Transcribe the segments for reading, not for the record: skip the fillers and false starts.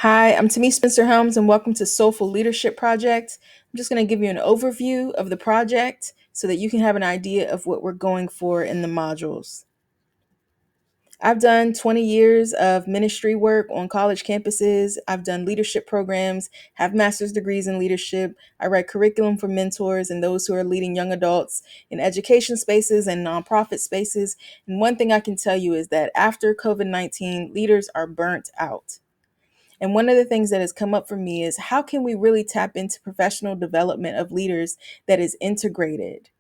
Hi, I'm Tami Spencer-Helms, and welcome to Soulful Leadership Project. I'm just going to give you an overview of the project so that you can have an idea of what we're going for in the modules. I've done 20 years of ministry work on college campuses. I've done leadership programs, have master's degrees in leadership. I write curriculum for mentors and those who are leading young adults in education spaces and nonprofit spaces. And one thing I can tell you is that after COVID-19, leaders are burnt out. And one of the things that has come up for me is how can we really tap into professional development of leaders that is integrated?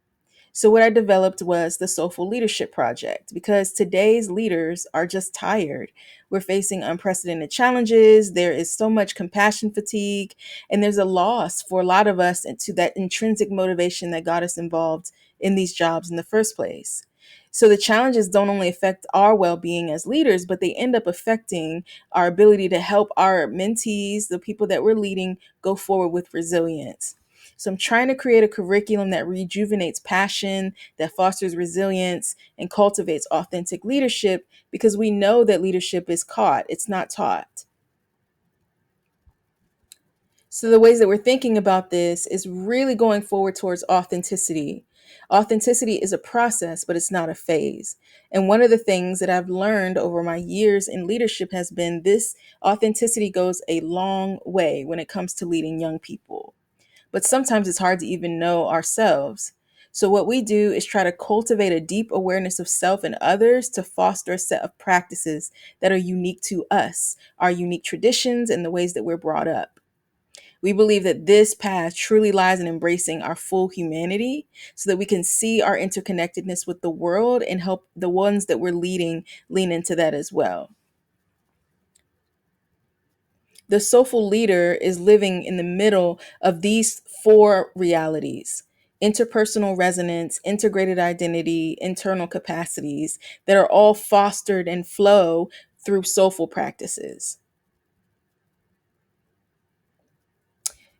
So, what I developed was the Soulful Leadership Project because today's leaders are just tired. We're facing unprecedented challenges. There is so much compassion fatigue, and there's a loss for a lot of us into that intrinsic motivation that got us involved in these jobs in the first place. So, the challenges don't only affect our well being as leaders, but they end up affecting our ability to help our mentees, the people that we're leading, go forward with resilience. So I'm trying to create a curriculum that rejuvenates passion, that fosters resilience, and cultivates authentic leadership because we know that leadership is caught, it's not taught. So the ways that we're thinking about this is really going forward towards authenticity. Authenticity is a process, but it's not a phase. And one of the things that I've learned over my years in leadership has been this: authenticity goes a long way when it comes to leading young people, but sometimes it's hard to even know ourselves. So, what we do is try to cultivate a deep awareness of self and others to foster a set of practices that are unique to us, our unique traditions, and the ways that we're brought up. We believe that this path truly lies in embracing our full humanity so that we can see our interconnectedness with the world and help the ones that we're leading lean into that as well. The soulful leader is living in the middle of these four realities: interpersonal resonance, integrated identity, internal capacities that are all fostered and flow through soulful practices.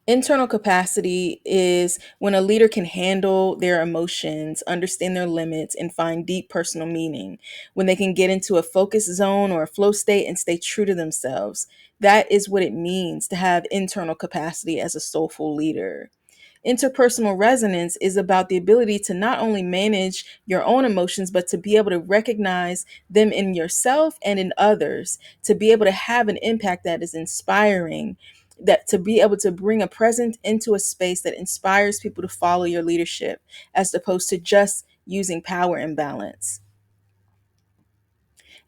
Internal capacity is when a leader can handle their emotions, understand their limits, and find deep personal meaning. When they can get into a focus zone or a flow state and stay true to themselves. That is what it means to have internal capacity as a soulful leader. Interpersonal resonance is about the ability to not only manage your own emotions, but to be able to recognize them in yourself and in others, to be able to have an impact that is inspiring, that to be able to bring a presence into a space that inspires people to follow your leadership, as opposed to just using power imbalance.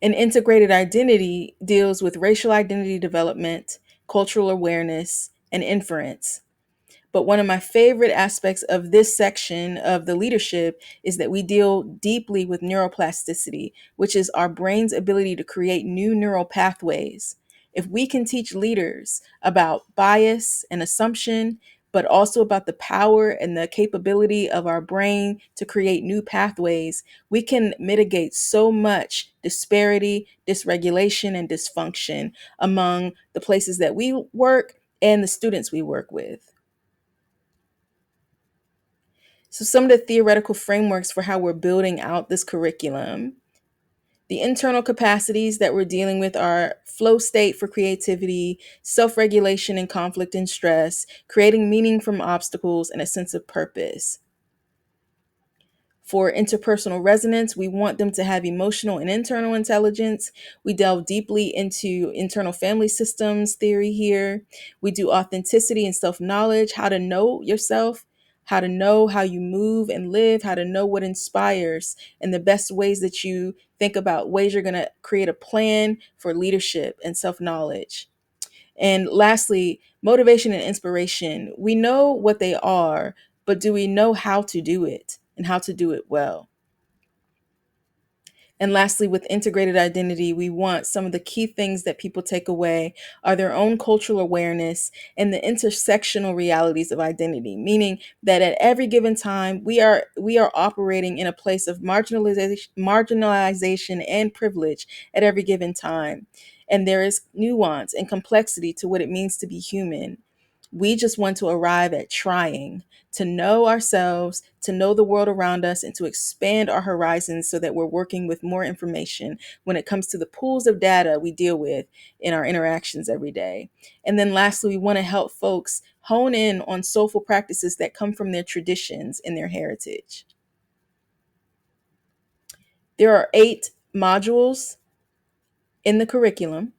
An integrated identity deals with racial identity development, cultural awareness, and inference. But one of my favorite aspects of this section of the leadership is that we deal deeply with neuroplasticity, which is our brain's ability to create new neural pathways. If we can teach leaders about bias and assumption, but also about the power and the capability of our brain to create new pathways, we can mitigate so much disparity, dysregulation, and dysfunction among the places that we work and the students we work with. So, some of the theoretical frameworks for how we're building out this curriculum: the internal capacities that we're dealing with are flow state for creativity, self regulation and conflict and stress, creating meaning from obstacles, and a sense of purpose. For interpersonal resonance, we want them to have emotional and internal intelligence. We delve deeply into internal family systems theory here. We do authenticity and self knowledge, how to know yourself, how to know how you move and live, how to know what inspires, and the best ways that you think about ways you're going to create a plan for leadership and self knowledge. And lastly, motivation and inspiration. We know what they are, but do we know how to do it and how to do it well? And lastly, with integrated identity, we want some of the key things that people take away are their own cultural awareness and the intersectional realities of identity, meaning that at every given time we are operating in a place of marginalization and privilege at every given time. And there is nuance and complexity to what it means to be human. We just want to arrive at trying to know ourselves, to know the world around us, and to expand our horizons so that we're working with more information when it comes to the pools of data we deal with in our interactions every day. And then lastly, we want to help folks hone in on soulful practices that come from their traditions and their heritage. There are 8 modules in the curriculum.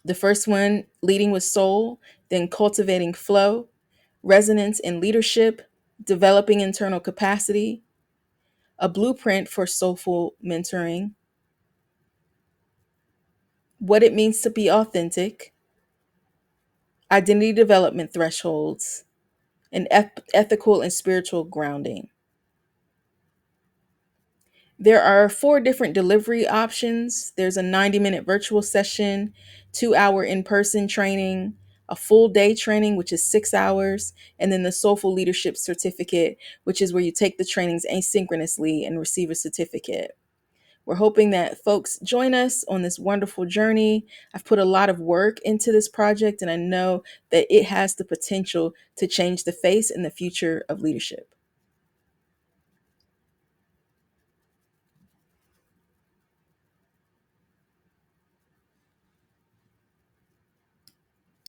The first one, leading with soul, then cultivating flow, resonance and leadership, developing internal capacity, a blueprint for soulful mentoring, what it means to be authentic, identity development thresholds, and ethical and spiritual grounding. There are 4 different delivery options. There's a 90-minute virtual session, 2-hour in-person training, a full day training, which is 6 hours, and then the Soulful Leadership Certificate, which is where you take the trainings asynchronously and receive a certificate. We're hoping that folks join us on this wonderful journey. I've put a lot of work into this project, and I know that it has the potential to change the face and the future of leadership.